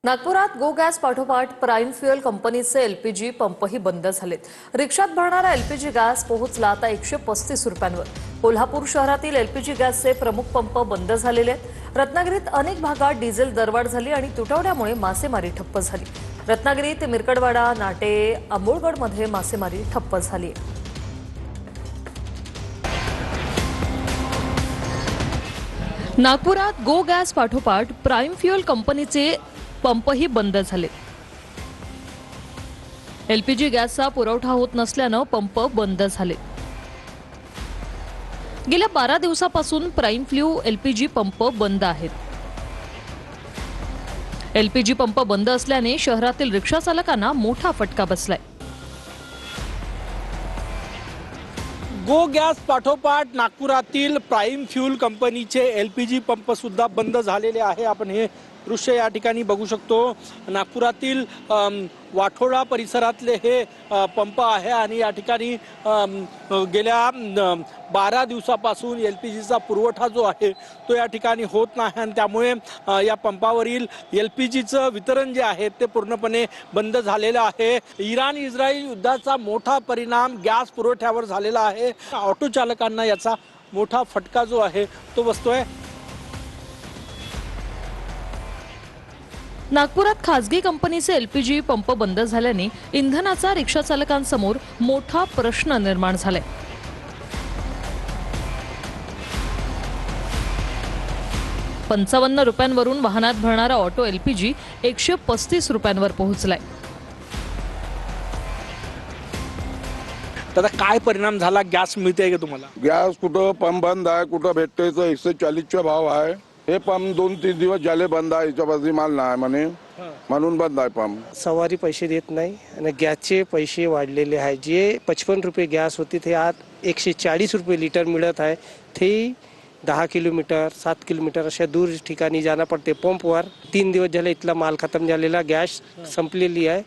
नागपुरात गो गॅस पाठोपाठ prime fuel कंपनीचे एलपीजी पंपही बंद झालेत। रिक्षात भरणारा एलपीजी गॅस पोहोचला आता 135 रुपयांवर। कोल्हापूर शहरातील एलपीजी गॅसचे प्रमुख पंप बंद झालेले आहेत। रत्नागिरीत अनेक भागात डिझेल दरवाढ झाली आणि तुटवड्यामुळे मासेमारी ठप्प झाली। रत्नागिरीत मिरकडवाडा, नाटे, आंबोळगडमध्ये मासेमारी ठप्प झाली आहे। नागपुरात गो गॅस पाठोपाठ प्राईम फ्युएल कंपनीचे पंपही बंद झाले। एलपीजी गॅसचा पुरवठा होत नसल्याने पंप बंद झाले। गेल्या 12 दिवसापासून प्राईम फ्यू एलपीजी पंप बंद आहेत। एलपीजी पंप बंद असल्याने शहरातील रिक्षा चालकांना मोठा फटका बसलाय। गो गॅस पाठोपाठ नागपुरातील प्राईम फ्यूल कंपनीचे एलपीजी पंप सुद्धा बंद झालेले आहे। आपण हे दृश्य या ठिकाणी बघू शकतो। नागपुरातील वाठोडा परिसरातले हे पंप आहे आणि या ठिकाणी गेल्या 12 दिवसापासून एलपीजीचा पुरवठा जो आहे तो या ठिकाणी होत नाही आणि त्यामुळे या पंपावरील एलपीजीचं वितरण जे आहे ते पूर्णपणे बंद झालेलं आहे। इराण इस्रायल युद्धाचा मोठा परिणाम गॅस पुरवठ्यावर झालेला आहे। ऑटो चालकांना याचा मोठा फटका जो आहे तो बसतोय। नागपुरात खासगी कंपनीचे एलपीजी पंप बंद झाल्याने इंधनाचा रिक्षा चालकांसमोर मोठा प्रश्न निर्माण झालाय। ₹55वरून वाहनात भरणारा ऑटो एलपीजी 135 रुपयांवर पोहोचलाय। तर काय परिणाम झाला? गॅस मिळते का तुम्हाला? गॅस कुठं पंप बंद आहे, कुठं भेटते 140चा भाव आहे। हे पंप 2-3 दिवस झाले बंद आहे। याच्यापाशी माल नाही म्हणे म्हणून बंद आहे पंप। सवारी पैसे देत नाही आणि गॅसचे पैसे वाढलेले आहे। जे 55 रुपये गॅस होते ते आज 140 रुपये लिटर मिळत आहे। ते 10 किलोमीटर 7 किलोमीटर अशा दूर ठिकाणी जाणं पडते पंपवर। 3 दिवस झाले इथला माल खतम झालेला, गॅस संपलेली आहे।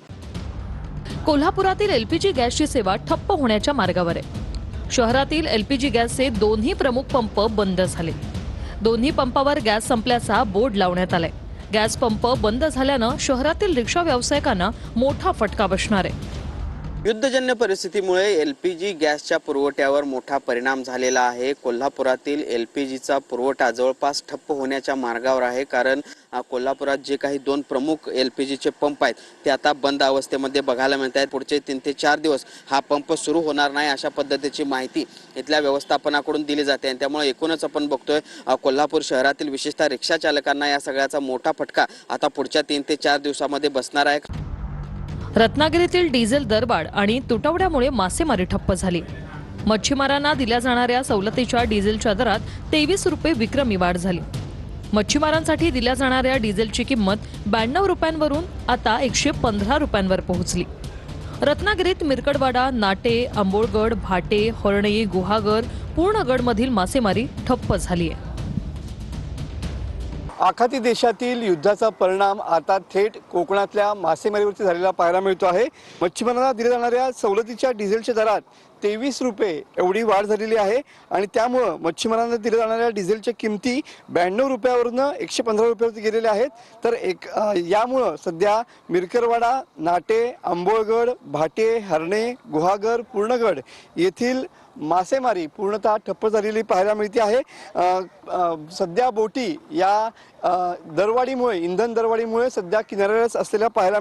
कोल्हापुरातील एलपीजी गॅसची सेवा ठप्प होण्याच्या मार्गावर आहे। शहरातील एलपीजी गॅसचे दोन्ही प्रमुख पंप बंद झाले। दोन्ही पंपावर गॅस संपल्याचा बोर्ड लावण्यात आलाय। गॅस पंप बंद झाल्यानं शहरातील रिक्षा व्यावसायिकांना मोठा फटका बसणार आहे। युद्धजन्य परिस्थितीमुळे एलपीजी गॅसच्या पुरवठ्यावर मोठा परिणाम झालेला आहे। कोल्हापुरातील एलपीजीचा पुरवठा जवळपास ठप्प होण्याच्या मार्गावर आहे। कारण कोल्हापुरात जे काही 2 प्रमुख एलपीजीचे पंप आहेत ते आता बंद अवस्थेमध्ये बघायला मिळत आहेत। पुढचे 3 ते 4 दिवस हा पंप सुरू होणार नाही अशा पद्धतीची माहिती इथल्या व्यवस्थापनाकडून दिली जाते आणि त्यामुळे एकूणच आपण बघतोय कोल्हापूर शहरातील विशेषतः रिक्षा चालकांना या सगळ्याचा मोठा फटका आता पुढच्या 3 ते 4 दिवसामध्ये बसणार आहे। रत्नागिरीतील डिझेल दरवाढ आणि तुटवड्यामुळे मासेमारी ठप्प झाली। मच्छीमारांना दिल्या जाणाऱ्या सवलतीच्या डिझेलच्या दरात 23 रुपये विक्रमी वाढ झाली। मच्छीमारांसाठी दिल्या जाणाऱ्या डिझेलची किंमत 92 रुपयांवरून आता 115 रुपयांवर पोहोचली। रत्नागिरीत मिरकडवाडा, नाटे, आंबोळगड, भाटे, हरणे, गुहागर, पूर्णगडमधील मासेमारी ठप्प झाली आहे। आखाती देशातील युद्धाचा परिणाम आता थेट कोकणातल्या मासेमारीवरती झालेला पाहायला मिळतो आहे। मच्छीमारांना दिल्या जाणाऱ्या सवलतीच्या डिझेलच्या दरात 23 रुपये एवढी वाढ झालेली आहे आणि त्यामुळे मच्छीमारांना दिल्या जाणाऱ्या डिझेलच्या किमती 92 रुपयावरून 115 रुपयावरती गेलेल्या आहेत। तर यामुळे सध्या मिरकरवाडा, नाटे, आंबोळगड, भाटे, हरणे, गुहागर, पूर्णगड येथील मासेमारी पूर्णतः ठप्प झालेली पाहायला मिळते आहे। सध्या बोटी या दरवाढीमुळे, इंधन दरवाढीमुळे सध्या किनाऱ्यावरच असलेल्या पाहायला